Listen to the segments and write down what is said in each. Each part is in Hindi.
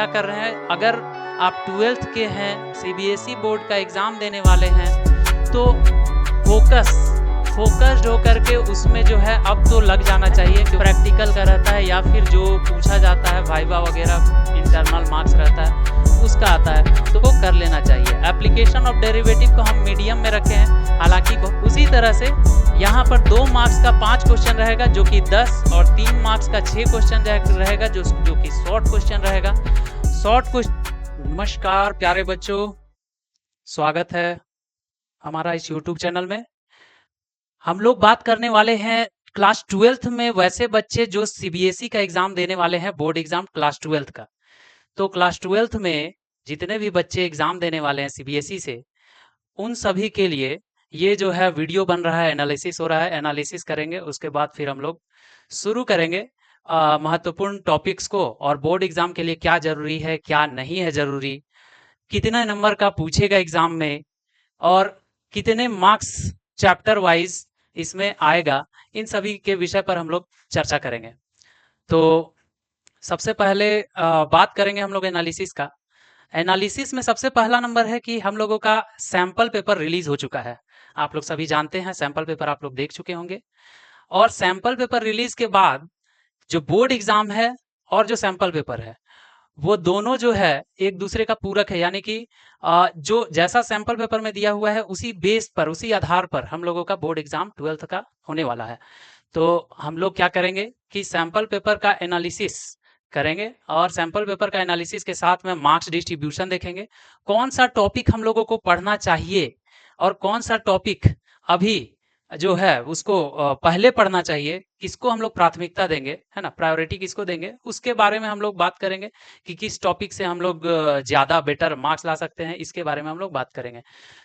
क्या कर रहे हैं, अगर आप 12th के हैं, सीबीएसई बोर्ड का एग्ज़ाम देने वाले हैं, तो फोकस्ड होकर के उसमें जो है अब तो लग जाना चाहिए कि प्रैक्टिकल का रहता है या फिर जो पूछा जाता है वाइवा वगैरह इंटरनल मार्क्स रहता है उसका आता है तो वो कर लेना चाहिए। एप्लीकेशन ऑफ डेरिवेटिव को हम मीडियम में रखे हैं, हालांकि उसी तरह से यहाँ पर 2 मार्क्स का 5 क्वेश्चन रहेगा जो कि 10 और 3 मार्क्स का 6 क्वेश्चन रहेगा जो कि शॉर्ट क्वेश्चन रहेगा। Short question. नमस्कार प्यारे बच्चों, स्वागत है हमारा इस यूट्यूब चैनल में। हम लोग बात करने वाले हैं क्लास 12th में वैसे बच्चे जो सीबीएसई का एग्जाम देने वाले हैं, बोर्ड एग्जाम क्लास 12th का। तो क्लास 12th में जितने भी बच्चे एग्जाम देने वाले हैं सीबीएसई से, उन सभी के लिए ये जो है वीडियो बन रहा है, एनालिसिस हो रहा है, एनालिसिस करेंगे। उसके बाद फिर हम लोग शुरू करेंगे महत्वपूर्ण टॉपिक्स को, और बोर्ड एग्जाम के लिए क्या जरूरी है क्या नहीं है जरूरी, कितने नंबर का पूछेगा एग्जाम में, और कितने मार्क्स चैप्टर वाइज इसमें आएगा, इन सभी के विषय पर हम लोग चर्चा करेंगे। तो सबसे पहले बात करेंगे हम लोग एनालिसिस का। एनालिसिस में सबसे पहला नंबर है कि हम लोगों का सैंपल पेपर रिलीज हो चुका है। आप लोग सभी जानते हैं, सैंपल पेपर आप लोग देख चुके होंगे। और सैंपल पेपर रिलीज के बाद जो बोर्ड एग्जाम है और जो सैंपल पेपर है, वो दोनों जो है एक दूसरे का पूरक है, यानी कि जो जैसा सैंपल पेपर में दिया हुआ है उसी बेस पर, उसी आधार पर हम लोगों का बोर्ड एग्जाम 12th का होने वाला है। तो हम लोग क्या करेंगे कि सैंपल पेपर का एनालिसिस करेंगे, और सैंपल पेपर का एनालिसिस के साथ में मार्क्स डिस्ट्रीब्यूशन देखेंगे, कौन सा टॉपिक हम लोगों को पढ़ना चाहिए और कौन सा टॉपिक अभी जो है उसको पहले पढ़ना चाहिए, किसको हम लोग प्राथमिकता देंगे, है ना, प्रायोरिटी किसको देंगे, उसके बारे में हम लोग बात करेंगे कि किस टॉपिक से हम लोग ज़्यादा बेटर मार्क्स ला सकते हैं, इसके बारे में हम लोग बात करेंगे।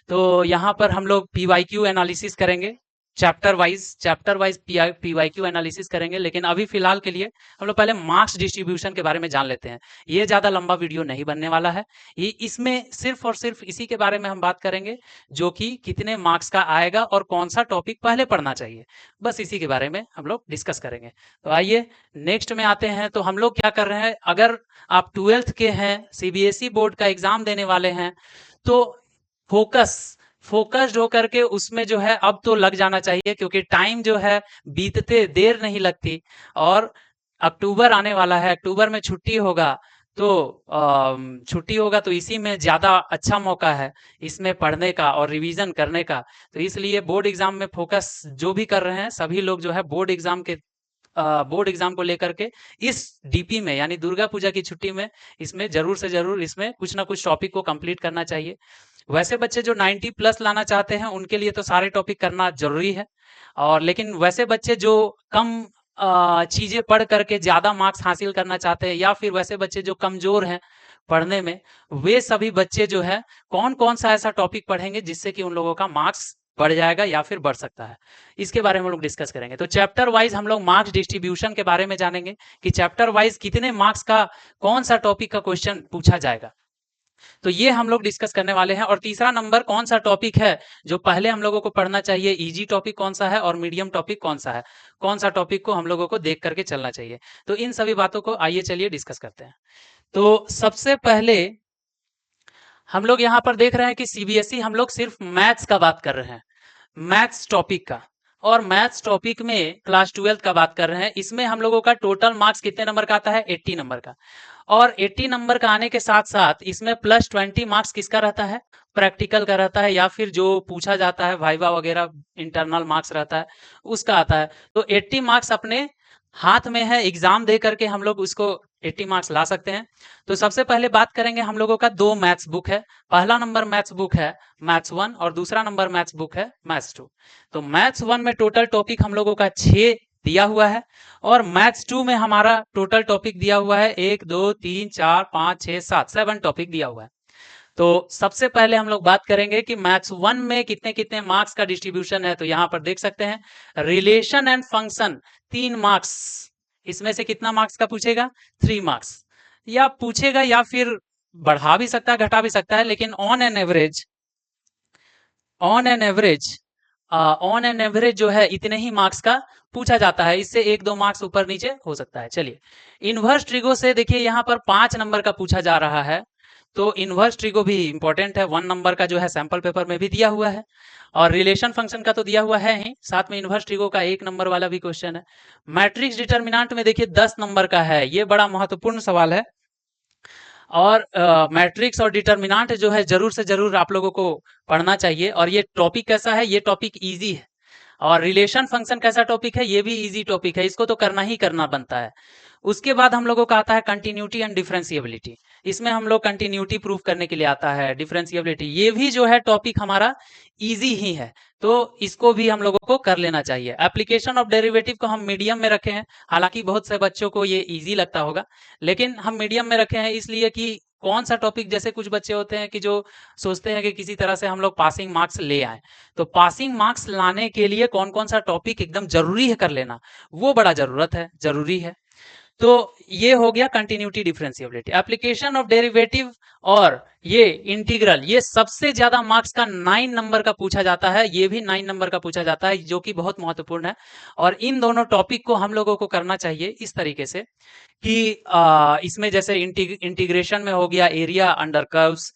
तो यहाँ पर हम लोग पीवाईक्यू एनालिसिस करेंगे, चैप्टर वाइज पीवाईक्यू एनालिसिस करेंगे। लेकिन अभी फिलहाल के लिए हम लोग पहले मार्क्स डिस्ट्रीब्यूशन के बारे में जान लेते हैं। ये ज़्यादा लंबा वीडियो नहीं बनने वाला है, ये इसमें सिर्फ और सिर्फ इसी के बारे में हम बात करेंगे जो कि कितने मार्क्स का आएगा और कौन सा टॉपिक पहले पढ़ना चाहिए, बस इसी के बारे में हम लोग डिस्कस करेंगे। तो आइए नेक्स्ट में आते हैं। तो हम लोग क्या कर रहे हैं, अगर आप 12th के हैं, सीबीएसई बोर्ड का एग्जाम देने वाले हैं, तो फोकस्ड होकर के उसमें जो है अब तो लग जाना चाहिए, क्योंकि टाइम जो है बीतते देर नहीं लगती, और अक्टूबर आने वाला है, अक्टूबर में छुट्टी होगा। तो तो इसी में ज़्यादा अच्छा मौका है इसमें पढ़ने का और रिवीजन करने का। तो इसलिए बोर्ड एग्जाम में फोकस जो भी कर रहे हैं सभी लोग जो है बोर्ड एग्जाम को लेकर के इस डीपी में, यानी दुर्गा पूजा की छुट्टी में, इसमें जरूर से जरूर इसमें कुछ ना कुछ टॉपिक को कंप्लीट करना चाहिए। वैसे बच्चे जो 90 प्लस लाना चाहते हैं उनके लिए तो सारे टॉपिक करना जरूरी है, और लेकिन वैसे बच्चे जो कम चीजें पढ़ करके ज्यादा मार्क्स हासिल करना चाहते हैं, या फिर वैसे बच्चे जो कमजोर हैं पढ़ने में, वे सभी बच्चे जो है कौन कौन सा ऐसा टॉपिक पढ़ेंगे जिससे कि उन लोगों का मार्क्स बढ़ जाएगा या फिर बढ़ सकता है, इसके बारे में हम लोग डिस्कस करेंगे। तो चैप्टर वाइज हम लोग मार्क्स डिस्ट्रीब्यूशन के बारे में जानेंगे कि चैप्टर वाइज कितने मार्क्स का कौन सा टॉपिक का क्वेश्चन पूछा जाएगा, तो ये हम लोग डिस्कस करने वाले हैं। और तीसरा नंबर, कौन सा टॉपिक है जो पहले हम लोगों को पढ़ना चाहिए, इजी टॉपिक कौन सा है और मीडियम टॉपिक कौन सा है, कौन सा टॉपिक को हम लोगों को देख करके चलना चाहिए। तो इन सभी बातों को आइए चलिए डिस्कस करते हैं। तो सबसे पहले हम लोग यहाँ पर देख रहे हैं कि सीबीएसई हम लोग सिर्फ मैथ्स का बात कर रहे हैं, मैथ्स टॉपिक का, और मैथ्स टॉपिक में क्लास 12th का बात कर रहे हैं। इसमें हम लोगों का टोटल मार्क्स कितने नंबर का आता है, 80 नंबर का। और 80 नंबर का आने के साथ साथ इसमें प्लस 20 मार्क्स किसका रहता है, प्रैक्टिकल का रहता है, या फिर जो पूछा जाता है वाइवा वगैरह इंटरनल मार्क्स रहता है उसका आता है। तो 80 मार्क्स अपने हाथ में है, एग्जाम दे करके हम लोग उसको 80 मार्क्स ला सकते हैं। तो सबसे पहले बात करेंगे हम लोगों का 2 मैथ्स बुक है। पहला नंबर मैथ्स बुक है मैथ्स 1 और दूसरा नंबर मैथ्स बुक है मैथ्स 2। तो मैथ्स 1 में टोटल टॉपिक हम लोगों का 6 दिया हुआ है, और मैथ्स 2 में हमारा टोटल टॉपिक दिया हुआ है 1 2 3 4 5 6 7 टॉपिक दिया हुआ है। तो सबसे पहले हम लोग बात करेंगे कि मैथ्स 1 में कितने कितने मार्क्स का डिस्ट्रीब्यूशन है। तो यहाँ पर देख सकते हैं रिलेशन एंड फंक्शन 3 मार्क्स, इसमें से कितना मार्क्स का पूछेगा, 3 मार्क्स, या पूछेगा या फिर बढ़ा भी सकता है घटा भी सकता है, लेकिन on an average on an average जो है इतने ही मार्क्स का पूछा जाता है, इससे 1-2 मार्क्स ऊपर नीचे हो सकता है। चलिए, इनवर्स ट्रिगो से देखिए यहाँ पर 5 नंबर का पूछा जा रहा है, तो इनवर्स ट्रिगो भी इंपॉर्टेंट है। 1 नंबर का जो है सैंपल पेपर में भी दिया हुआ है, और रिलेशन फंक्शन का तो दिया हुआ है ही, साथ में इनवर्स ट्रिगो का 1 नंबर वाला भी क्वेश्चन है। मैट्रिक्स डिटर्मिनेंट में देखिए 10 नंबर का है, ये बड़ा महत्वपूर्ण सवाल है। और मैट्रिक्स और डिटर्मिनेंट जो है जरूर से जरूर आप लोगों को पढ़ना चाहिए। और ये टॉपिक कैसा है, ये टॉपिक इजी है। और रिलेशन फंक्शन कैसा टॉपिक है, ये भी इजी टॉपिक है, इसको तो करना ही करना बनता है। उसके बाद हम लोगों का आता है कंटिन्यूटी एंड डिफरेंशिएबिलिटी। इसमें हम लोग कंटिन्यूटी प्रूफ करने के लिए आता है, डिफरेंशिएबिलिटी, ये भी जो है टॉपिक हमारा इजी ही है, तो इसको भी हम लोगों को कर लेना चाहिए। एप्लीकेशन ऑफ डेरिवेटिव को हम मीडियम में रखे हैं, हालांकि बहुत से बच्चों को ये इजी लगता होगा, लेकिन हम मीडियम में रखे हैं इसलिए कि कौन सा टॉपिक, जैसे कुछ बच्चे होते हैं कि जो सोचते हैं कि किसी तरह से हम लोग पासिंग मार्क्स ले आए, तो पासिंग मार्क्स लाने के लिए कौन कौन सा टॉपिक एकदम जरूरी है कर लेना, वो बड़ा जरूरी है। तो ये हो गया continuity differentiability. Application of derivative और ये इंटीग्रल, ये सबसे ज्यादा मार्क्स का 9 नंबर का पूछा जाता है, ये भी 9 नंबर का पूछा जाता है, जो कि बहुत महत्वपूर्ण है। और इन दोनों टॉपिक को हम लोगों को करना चाहिए इस तरीके से कि इसमें जैसे इंटीग्रेशन में हो गया एरिया अंडर कर्व्स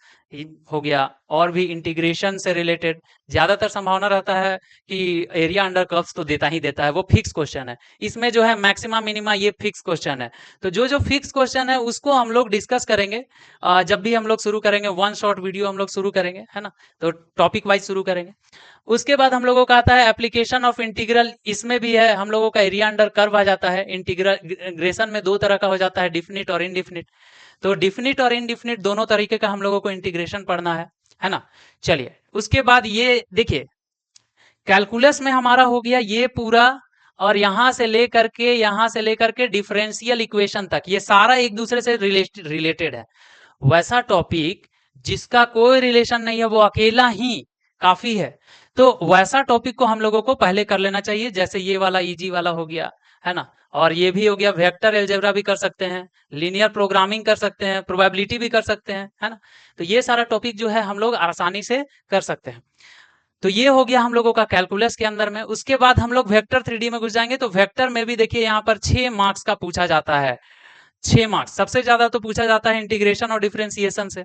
हो गया, और भी इंटीग्रेशन से रिलेटेड ज्यादातर संभावना रहता है कि एरिया अंडर कर्व्स तो देता ही देता है, वो फिक्स क्वेश्चन है। इसमें जो है मैक्सिमा मिनिमा ये फिक्स क्वेश्चन है, तो जो जो फिक्स क्वेश्चन है उसको हम लोग डिस्कस करेंगे जब भी हम लोग शुरू करेंगे, 1 शॉर्ट वीडियो हम लोग शुरू करेंगे, है ना, तो टॉपिक वाइज शुरू करेंगे। उसके बाद हम लोगों का आता है एप्लीकेशन ऑफ इंटीग्रल, इसमें भी है हम लोगों का एरिया अंडर कर्व आ जाता है। इंटीग्रेशन में 2 तरह का हो जाता है, डिफिनिट और इनडिफिनिट, तो डिफिनिट और इनडिफिनिट दोनों तरीके का हम लोगों को इंटीग्रेशन पढ़ना है ना। चलिए, उसके बाद ये देखिए कैलकुलस में हमारा हो गया ये पूरा, और यहां से लेकर के डिफरेंशियल इक्वेशन तक, ये सारा एक दूसरे से रिलेटेड है। वैसा टॉपिक जिसका कोई रिलेशन नहीं है, वो अकेला ही काफी है, तो वैसा टॉपिक को हम लोगों को पहले कर लेना चाहिए। जैसे ये वाला इजी वाला हो गया, है ना, और ये भी हो गया, वेक्टर अलजेब्रा भी कर सकते हैं, लीनियर प्रोग्रामिंग कर सकते हैं, प्रोबेबिलिटी भी कर सकते हैं, है ना। तो ये सारा टॉपिक जो है हम लोग आसानी से कर सकते हैं। तो ये हो गया हम लोगों का कैलकुलस के अंदर में। उसके बाद हम लोग वेक्टर 3D में घुस जाएंगे, तो वेक्टर में भी देखिए यहाँ पर 6 मार्क्स का पूछा जाता है। 6 मार्क्स सबसे ज्यादा तो पूछा जाता है इंटीग्रेशन और डिफरेंशिएशन से,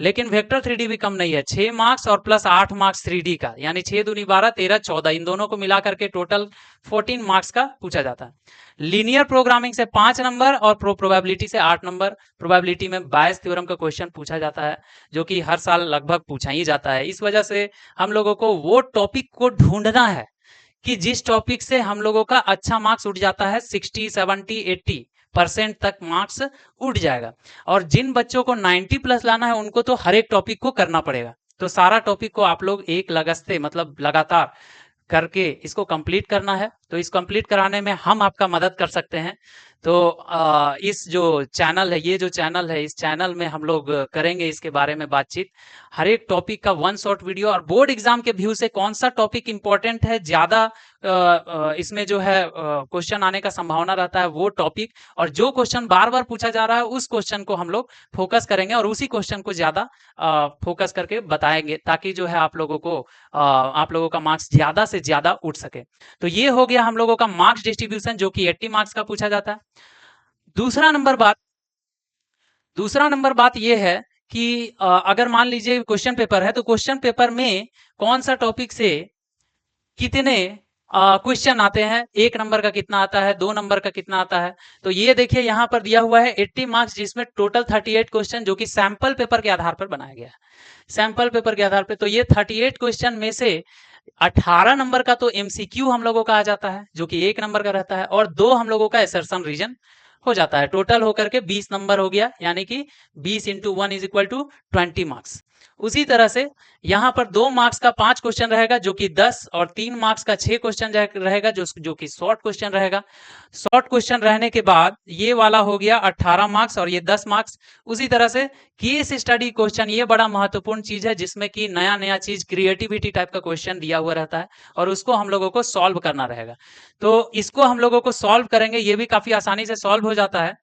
लेकिन वेक्टर 3D भी कम नहीं है, 6 मार्क्स और प्लस 8 मार्क्स 3D का, यानी 6 दूनी 12 13 14, इन दोनों को मिला करके टोटल 14 मार्क्स का पूछा जाता है। लीनियर प्रोग्रामिंग से 5 नंबर और प्रोबेबिलिटी से 8 नंबर। प्रोबेबिलिटी में बायस थ्योरम का क्वेश्चन पूछा जाता है, जो कि हर साल लगभग पूछा ही जाता है। इस वजह से हम लोगों को वो टॉपिक को ढूंढना है कि जिस टॉपिक से हम लोगों का अच्छा मार्क्स उठ जाता है, 60 70 80% तक मार्क्स उठ जाएगा। और जिन बच्चों को 90 प्लस लाना है, उनको तो हर एक टॉपिक को करना पड़ेगा। तो सारा टॉपिक को आप लोग एक लगस्ते मतलब लगातार करके इसको कंप्लीट करना है। तो इस कंप्लीट कराने में हम आपका मदद कर सकते हैं। तो इस जो चैनल है, ये जो चैनल है, इस चैनल में हम लोग करेंगे इसके बारे में बातचीत, हर एक टॉपिक का 1 शॉर्ट वीडियो, और बोर्ड एग्जाम के व्यू से कौन सा टॉपिक इंपॉर्टेंट है, ज्यादा इसमें जो है क्वेश्चन आने का संभावना रहता है वो टॉपिक, और जो क्वेश्चन बार बार पूछा जा रहा है उस क्वेश्चन को हम लोग फोकस करेंगे और उसी क्वेश्चन को ज्यादा फोकस करके बताएंगे, ताकि जो है आप लोगों का मार्क्स ज्यादा से ज्यादा उठ सके। तो ये हो गया हम लोगों का मार्क्स डिस्ट्रीब्यूशन, जो कि 80 मार्क्स का पूछा जाता है। दूसरा नंबर बात ये है कि अगर मान लीजिए क्वेश्चन पेपर है, तो क्वेश्चन पेपर में कौन सा टॉपिक से कितने क्वेश्चन आते हैं, 1 नंबर का कितना आता है, 2 नंबर का कितना आता है। तो ये देखिए यहाँ पर दिया हुआ है 80 मार्क्स, जिसमें टोटल 38 क्वेश्चन, जो कि सैंपल पेपर के आधार पर बनाया गया है। सैंपल पेपर के आधार पर तो ये 38 क्वेश्चन में से 18 नंबर का तो एमसीक्यू हम लोगों का आ जाता है, जो कि 1 नंबर का रहता है, और 2 हम लोगों का असर्शन रीजन हो जाता है। टोटल होकर के 20 नंबर हो गया, यानी कि 20 × 1 = 20 मार्क्स। उसी तरह से यहाँ पर 2 मार्क्स का 5 क्वेश्चन रहेगा, जो कि 10, और 3 मार्क्स का 6 क्वेश्चन रहेगा, जो कि शॉर्ट क्वेश्चन रहेगा। शॉर्ट क्वेश्चन रहने के बाद ये वाला हो गया 18 मार्क्स, और ये 10 मार्क्स। उसी तरह से केस स्टडी क्वेश्चन, ये बड़ा महत्वपूर्ण चीज है, जिसमें कि नया चीज, क्रिएटिविटी टाइप का क्वेश्चन दिया हुआ रहता है, और उसको हम लोगों को सॉल्व करना रहेगा। तो इसको हम लोगों को सॉल्व करेंगे, ये भी काफी आसानी से सॉल्व हो जाता है।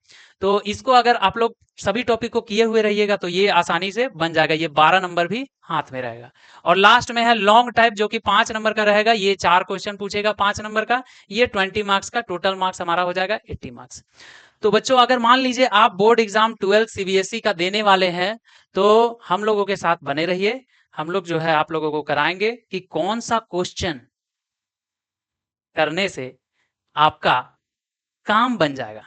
तो इसको अगर आप लोग सभी टॉपिक को किए हुए रहिएगा तो ये आसानी से बन जाएगा, ये 12 नंबर भी हाथ में रहेगा। और लास्ट में है लॉन्ग टाइप जो कि 5 नंबर का रहेगा, ये 4 क्वेश्चन पूछेगा 5 नंबर का, ये 20 मार्क्स का, टोटल मार्क्स हमारा हो जाएगा 80 मार्क्स। तो बच्चों अगर मान लीजिए आप बोर्ड एग्जाम 12 सीबीएसई का देने वाले हैं तो हम लोगों के साथ बने रहिए, हम लोग जो है आप लोगों को कराएंगे कि कौन सा क्वेश्चन करने से आपका काम बन जाएगा,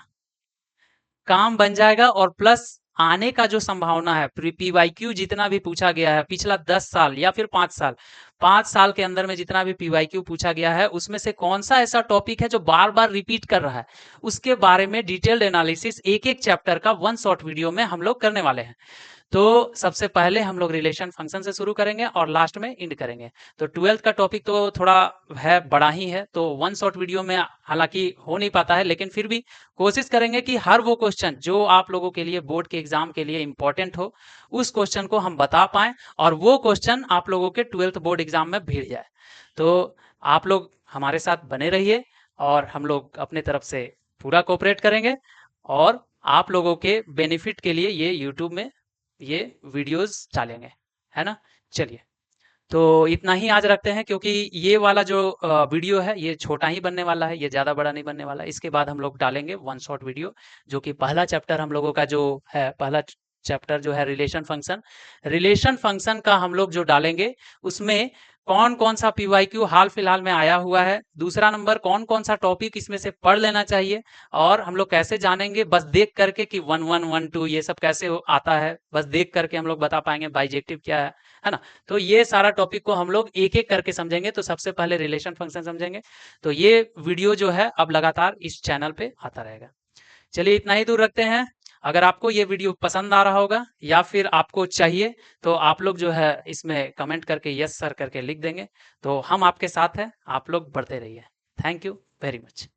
काम बन जाएगा और प्लस आने का जो संभावना है, पीवाईक्यू जितना भी पूछा गया है पिछला 10 साल या फिर 5 साल के अंदर में जितना भी पीवाईक्यू पूछा गया है उसमें से कौन सा ऐसा टॉपिक है जो बार बार रिपीट कर रहा है, उसके बारे में डिटेल्ड एनालिसिस एक एक चैप्टर का वन शॉर्ट वीडियो में हम लोग करने वाले हैं। तो सबसे पहले हम लोग रिलेशन फंक्शन से शुरू करेंगे और लास्ट में एंड करेंगे। तो 12th का टॉपिक तो थोड़ा है, बड़ा ही है, तो वन शॉट वीडियो में हालांकि हो नहीं पाता है, लेकिन फिर भी कोशिश करेंगे कि हर वो क्वेश्चन जो आप लोगों के लिए बोर्ड के एग्जाम के लिए इंपॉर्टेंट हो उस क्वेश्चन को हम बता पाएं और वो क्वेश्चन आप लोगों के 12th बोर्ड एग्जाम में भिड़ जाए। तो आप लोग हमारे साथ बने रहिए और हम लोग अपने तरफ से पूरा कोऑपरेट करेंगे और आप लोगों के बेनिफिट के लिए ये यूट्यूब में ये वीडियोस डालेंगे, है ना। चलिए, तो इतना ही आज रखते हैं क्योंकि ये वाला जो वीडियो है ये छोटा ही बनने वाला है, ये ज़्यादा बड़ा नहीं बनने वाला है। इसके बाद हम लोग डालेंगे वन शॉट वीडियो जो कि पहला चैप्टर हम लोगों का जो है, पहला चैप्टर जो है रिलेशन फंक्शन का हम लोग जो डालेंगे उसमें कौन कौन सा पीवाईक्यू हाल फिलहाल में आया हुआ है, दूसरा नंबर कौन कौन सा टॉपिक इसमें से पढ़ लेना चाहिए और हम लोग कैसे जानेंगे बस देख करके कि 1 1 1 2 ये सब कैसे आता है, बस देख करके हम लोग बता पाएंगे बाइजेक्टिव क्या है ना। तो ये सारा टॉपिक को हम लोग एक एक करके समझेंगे। तो सबसे पहले रिलेशन फंक्शन समझेंगे, तो ये वीडियो जो है अब लगातार इस चैनल पे आता रहेगा। चलिए इतना ही दूर रखते हैं। अगर आपको ये वीडियो पसंद आ रहा होगा या फिर आपको चाहिए तो आप लोग जो है इसमें कमेंट करके यस सर करके लिख देंगे, तो हम आपके साथ हैं, आप लोग बढ़ते रहिए। Thank you very much.